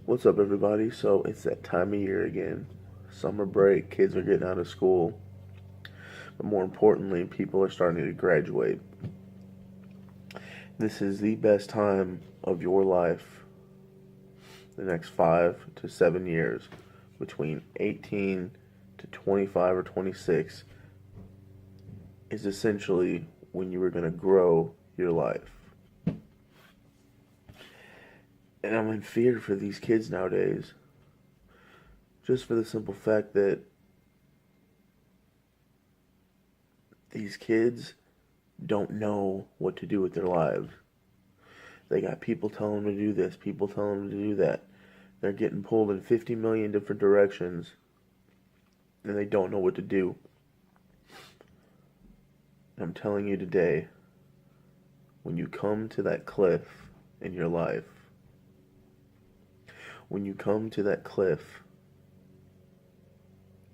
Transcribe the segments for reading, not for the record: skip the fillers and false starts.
What's up, everybody? So it's that time of year again. Summer break, kids are getting out of school, but more importantly, people are starting to graduate. This is the best time of your life, the next 5 to 7 years, between 18 to 25 or 26, is essentially when you are going to grow your life. And I'm in fear for these kids nowadays, just for the simple fact that these kids don't know what to do with their lives. They got people telling them to do this, people telling them to do that. They're getting pulled in 50 million different directions, and they don't know what to do. I'm telling you today, when you come to that cliff in your life, when you come to that cliff,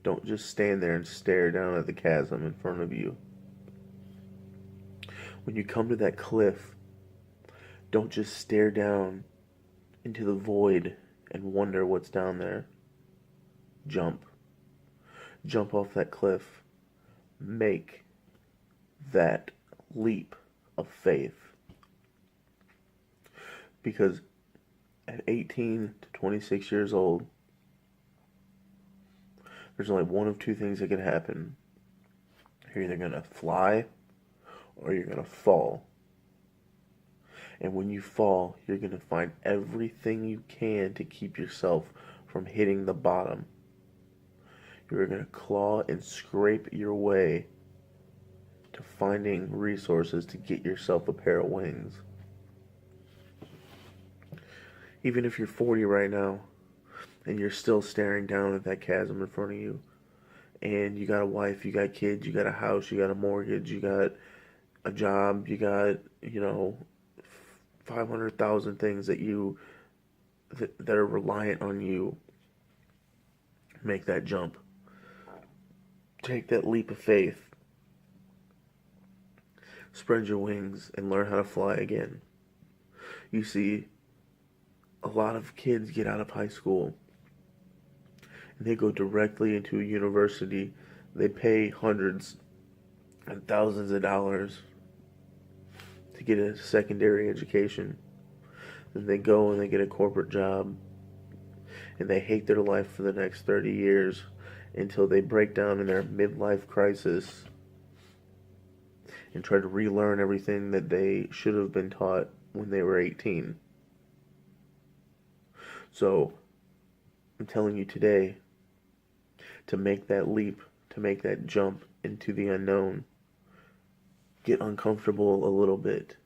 don't just stand there and stare down at the chasm in front of you. When you come to that cliff, don't just stare down into the void and wonder what's down there. Jump. Jump off that cliff. Make that leap of faith. Because at 18 to 26 years old, there's only one of two things that can happen. You're either going to fly or you're going to fall. And when you fall, you're going to find everything you can to keep yourself from hitting the bottom. You're going to claw and scrape your way to finding resources to get yourself a pair of wings. Even if you're 40 right now and you're still staring down at that chasm in front of you, and you got a wife, you got kids, you got a house, you got a mortgage, you got a job, you got, 500,000 things that are reliant on you, make that jump. Take that leap of faith. Spread your wings and learn how to fly again. You see, a lot of kids get out of high school and they go directly into a university. They pay hundreds and thousands of dollars to get a secondary education. Then they go and they get a corporate job and they hate their life for the next 30 years until they break down in their midlife crisis and try to relearn everything that they should have been taught when they were 18. So, I'm telling you today to make that leap, to make that jump into the unknown. Get uncomfortable a little bit.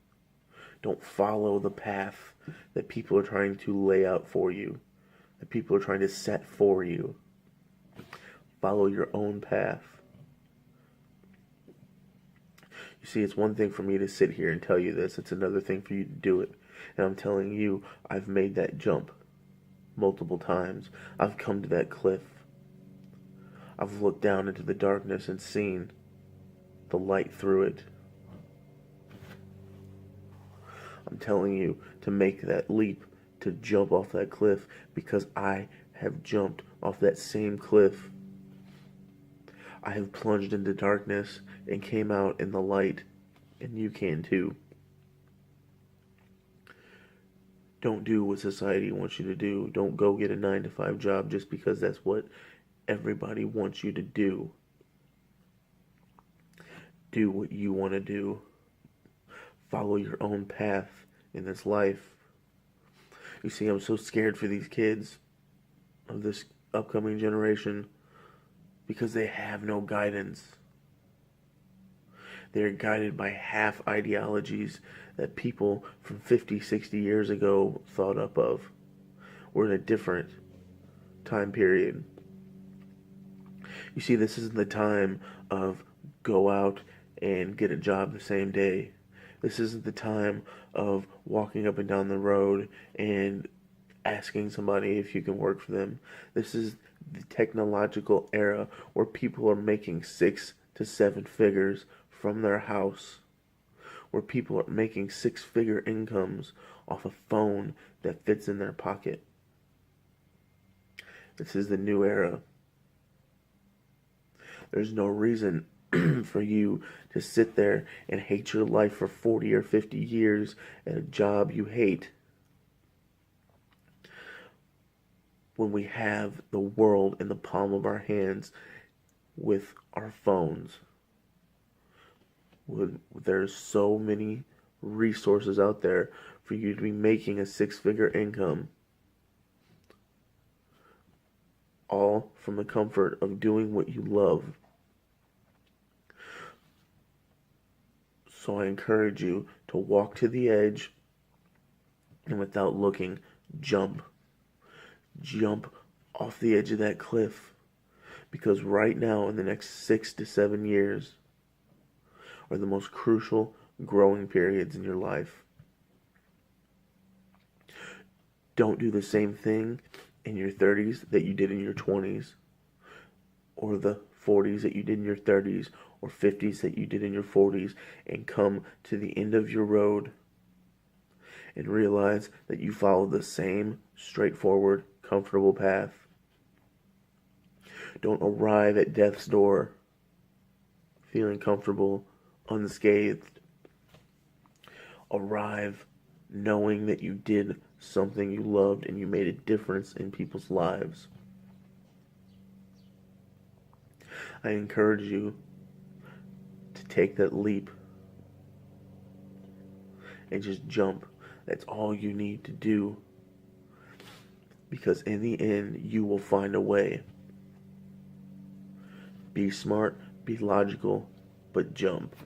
Don't follow the path that people are trying to lay out for you, that people are trying to set for you. Follow your own path. You see, it's one thing for me to sit here and tell you this. It's another thing for you to do it. And I'm telling you, I've made that jump multiple times. I've come to that cliff. I've looked down into the darkness and seen the light through it. I'm telling you to make that leap, to jump off that cliff, because I have jumped off that same cliff. I have plunged into darkness and came out in the light, and you can too. Don't do what society wants you to do. Don't go get a 9 to 5 job just because that's what everybody wants you to do. Do what you want to do. Follow your own path in this life. You see, I'm so scared for these kids of this upcoming generation because they have no guidance. They're guided by half ideologies that people from 50, 60 years ago thought up of. We're in a different time period. You see, this isn't the time of go out and get a job the same day. This isn't the time of walking up and down the road and asking somebody if you can work for them. This is the technological era where people are making 6 to 7 figures from their house, where people are making 6-figure incomes off a phone that fits in their pocket. This is the new era. There's no reason for you to sit there and hate your life for 40 or 50 years at a job you hate when we have the world in the palm of our hands with our phones. When there's so many resources out there for you to be making a six-figure income, all from the comfort of doing what you love. So I encourage you to walk to the edge and without looking, jump. Jump off the edge of that cliff. Because right now, in the next 6 to 7 years, are the most crucial growing periods in your life. Don't do the same thing in your 30s that you did in your 20s, or the 40s that you did in your 30s, or 50s that you did in your 40s, and come to the end of your road and realize that you followed the same straightforward, comfortable path. Don't arrive at death's door feeling comfortable, unscathed. Arrive knowing that you did something you loved and you made a difference in people's lives. I encourage you to take that leap and just jump. That's all you need to do. Because in the end, you will find a way. Be smart, be logical, but jump.